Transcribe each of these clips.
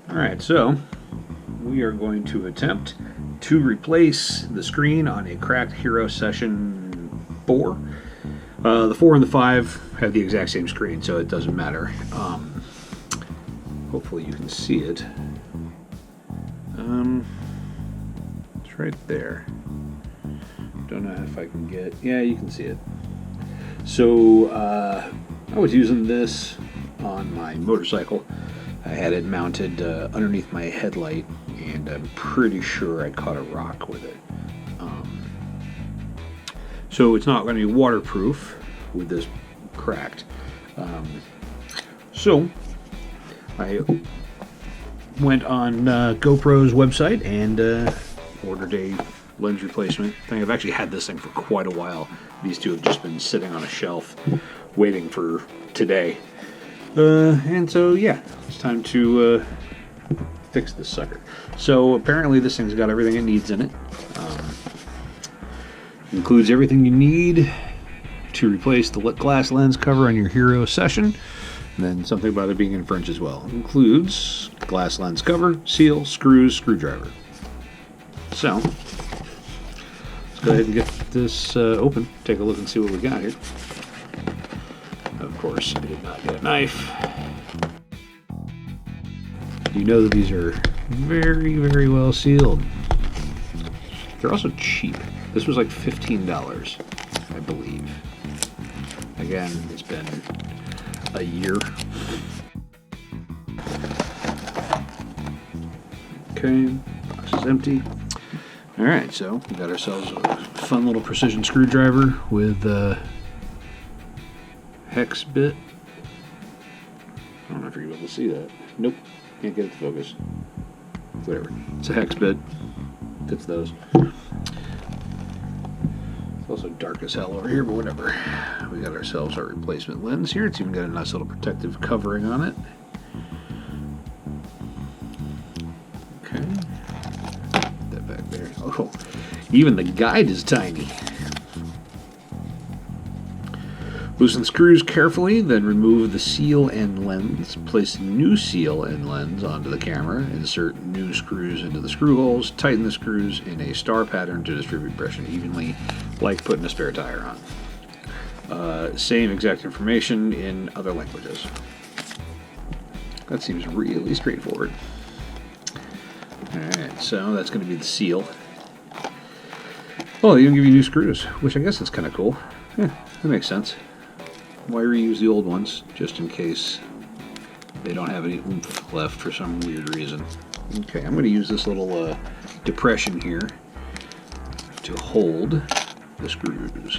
Alright, so we are going to attempt to replace the screen on a cracked Hero Session 4. The 4 and the 5 have the exact same screen, so it doesn't matter. Hopefully you can see it. It's right there. Don't know if I can get... Yeah, you can see it. So, I was using this on my motorcycle. I had it mounted underneath my headlight, and I'm pretty sure I caught a rock with it. So it's not going to be waterproof with this cracked. So I went on GoPro's website and ordered a lens replacement thing. I've actually had this thing for quite a while. These two have just been sitting on a shelf waiting for today. And so, yeah, it's time to fix this sucker. So apparently this thing's got everything it needs in it. Includes everything you need to replace the glass lens cover on your Hero Session. And then something about it being in French as well. Includes glass lens cover, seal, screws, screwdriver. So, let's go ahead and get this open. Take a look and see what we got here. Of course, I did not get a knife. You know that these are very, very well sealed. They're also cheap. This was like $15, I believe. Again, it's been a year. Okay, box is empty. Alright, so we got ourselves a fun little precision screwdriver with a hex bit. I don't know if you're able to see that. Nope, can't get it to focus. Whatever. It's a hex bit. Fits those. It's also dark as hell over here, but whatever. We got ourselves our replacement lens here. It's even got a nice little protective covering on it. Okay. Put that back there. Oh, even the guide is tiny. Loosen screws carefully, then remove the seal and lens. Place new seal and lens onto the camera. Insert new screws into the screw holes. Tighten the screws in a star pattern to distribute pressure evenly, like putting a spare tire on. Same exact information in other languages. That seems really straightforward. Alright, so that's going to be the seal. Oh, they even give you new screws, which I guess is kind of cool. Yeah, that makes sense. Why reuse the old ones, just in case they don't have any oomph left for some weird reason. Okay, I'm going to use this little depression here to hold the screws,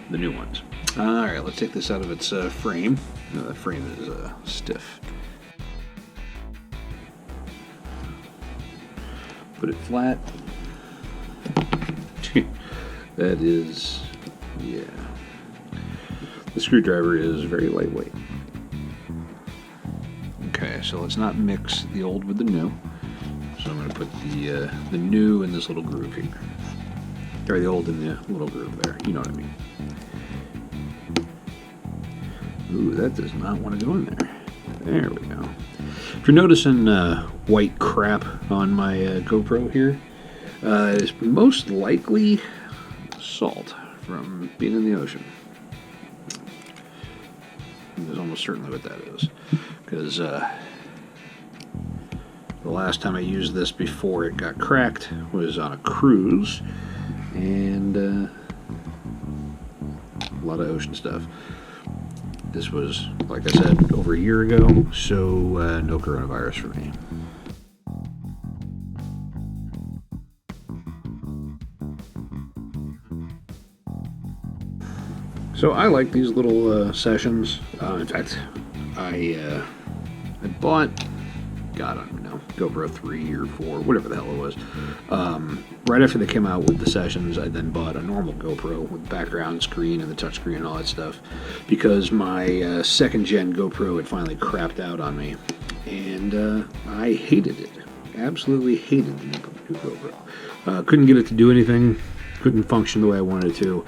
the new ones. Alright, let's take this out of its frame. No, that frame is stiff. Put it flat. That is, yeah. The screwdriver is very lightweight. Okay, so let's not mix the old with the new. So I'm going to put the new in this little groove here. Or the old in the little groove there. You know what I mean. Ooh, that does not want to go in there. There we go. If you're noticing white crap on my GoPro here, it's most likely salt from being in the ocean. Is almost certainly what that is, because the last time I used this before it got cracked was on a cruise, and a lot of ocean stuff. This was, like I said, over a year ago, so no coronavirus for me. So I like these little sessions. In fact, I bought, God, I don't know, GoPro 3 or 4, whatever the hell it was. Right after they came out with the sessions, I then bought a normal GoPro with background screen and the touchscreen and all that stuff, because my second gen GoPro had finally crapped out on me, and I hated it. Absolutely hated the new GoPro. Couldn't get it to do anything. Couldn't function the way I wanted it to.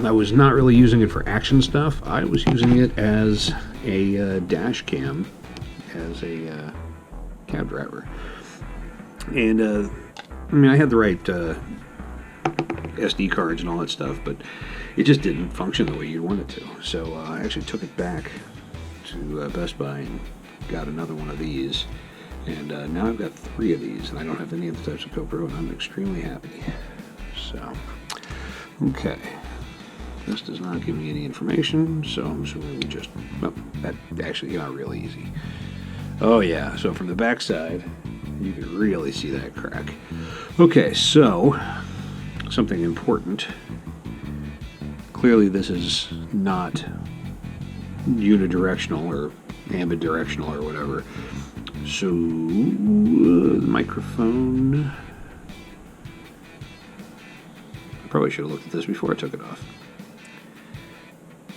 I was not really using it for action stuff. I was using it as a dash cam as a cab driver. And I mean, I had the right SD cards and all that stuff, but it just didn't function the way you want it to. So I actually took it back to Best Buy and got another one of these. And now I've got 3 of these, and I don't have any of the types of GoPro, and I'm extremely happy. So, okay. This does not give me any information, so I'm assuming we just... Well, that actually came out really easy. Oh yeah, so from the back side, you can really see that crack. Okay, so, something important. Clearly this is not unidirectional or ambidirectional or whatever. So, the microphone... I probably should have looked at this before I took it off.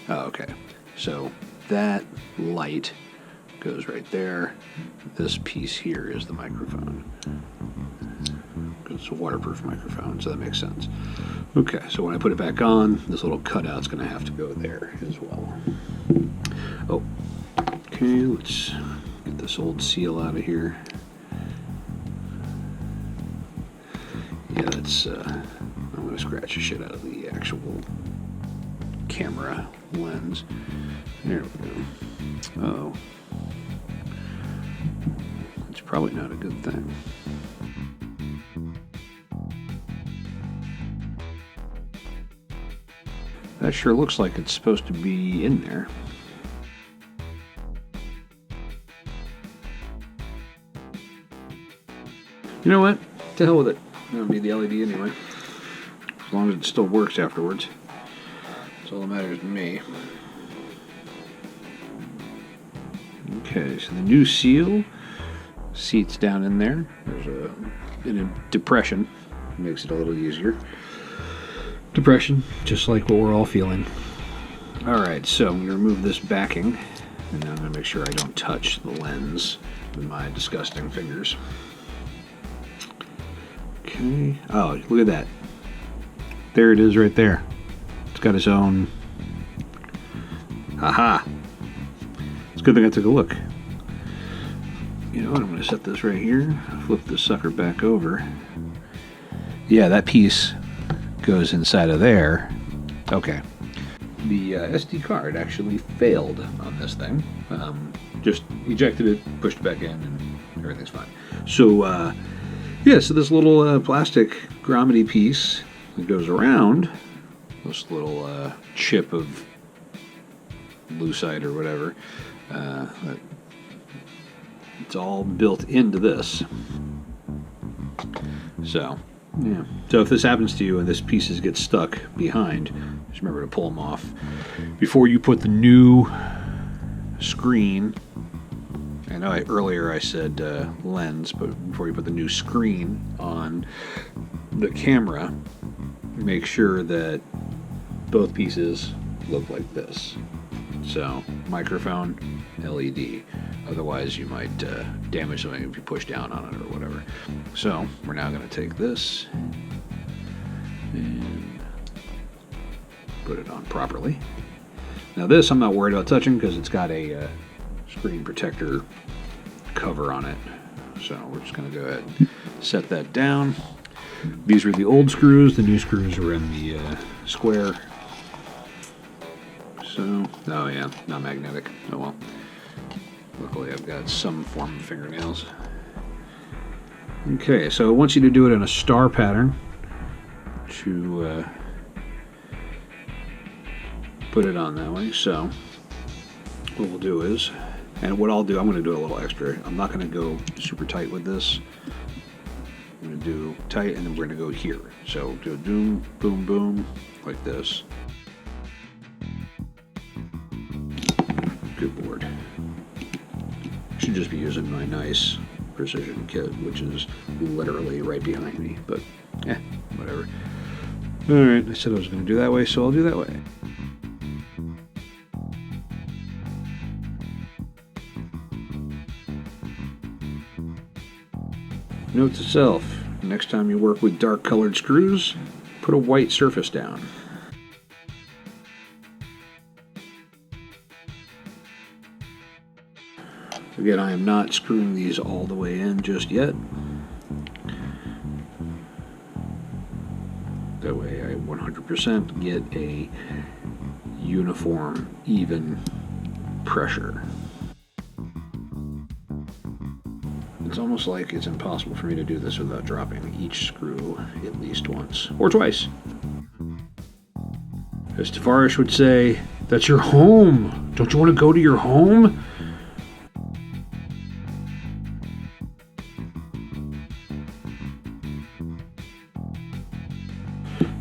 Oh, okay. So, that light goes right there. This piece here is the microphone. It's a waterproof microphone, so that makes sense. Okay, so when I put it back on, this little cutout's going to have to go there as well. Oh, okay, let's get this old seal out of here. Yeah, that's, I'm going to scratch the shit out of the actual camera lens. There we go. Oh. It's probably not a good thing. That sure looks like it's supposed to be in there. You know what? To hell with it. It'll be the LED anyway. As long as it still works afterwards. That's all that matters to me. Okay, so the new seal seats down in there. There's a depression. Makes it a little easier. Depression, just like what we're all feeling. Alright, so I'm going to remove this backing, and I'm going to make sure I don't touch the lens with my disgusting fingers. Okay. Oh, look at that. There it is right there. It's got its own... Aha! It's a good thing I took a look. You know what, I'm going to set this right here, flip this sucker back over. Yeah, that piece goes inside of there. Okay. The SD card actually failed on this thing. Just ejected it, pushed it back in, and everything's fine. So, yeah, so this little plastic grommet piece that goes around this little chip of lucite or whatever, it's all built into this. So, yeah. So if this happens to you and this pieces get stuck behind, just remember to pull them off before you put the new screen. I know earlier I said lens, but before you put the new screen on the camera, make sure that both pieces look like this. So, microphone, LED. Otherwise, you might damage something if you push down on it or whatever. So, we're now going to take this and put it on properly. Now this I'm not worried about touching because it's got a screen protector cover on it. So we're just going to go ahead and set that down. These were the old screws. The new screws were in the square. So, oh yeah, not magnetic. Oh well. Luckily I've got some form of fingernails. Okay, so it wants you to do it in a star pattern to put it on that way. So what we'll do is, and what I'll do, I'm going to do a little extra. I'm not going to go super tight with this. I'm going to do tight, and then we're going to go here. So do a boom, boom, boom, like this. Good board. Should just be using my nice precision kit, which is literally right behind me, but whatever. Alright, I said I was going to do that way, so I'll do that way. Note to self, next time you work with dark colored screws, put a white surface down. Again, I am not screwing these all the way in just yet. That way I 100% get a uniform, even pressure. It's almost like it's impossible for me to do this without dropping each screw at least once or twice. As Tavarish would say, that's your home. Don't you want to go to your home?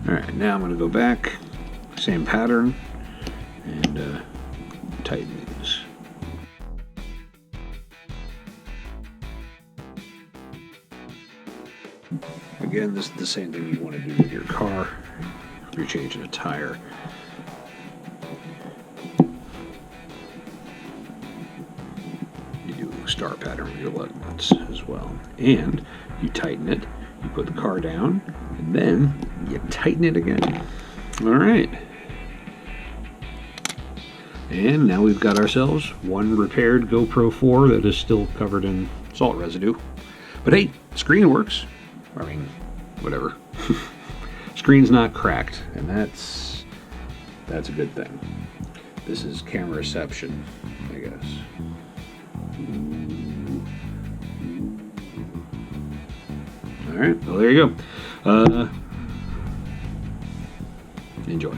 Alright, now I'm going to go back, same pattern, and tighten these. Again, this is the same thing you want to do with your car if you're changing a tire. You do a star pattern with your lug nuts as well. And you tighten it, you put the car down, and then you tighten it again. Alright. And now we've got ourselves one repaired GoPro 4 that is still covered in salt residue. But hey, screen works. I mean, whatever. Screen's not cracked, and that's a good thing. This is camera reception, I guess. Alright, well there you go. Enjoy.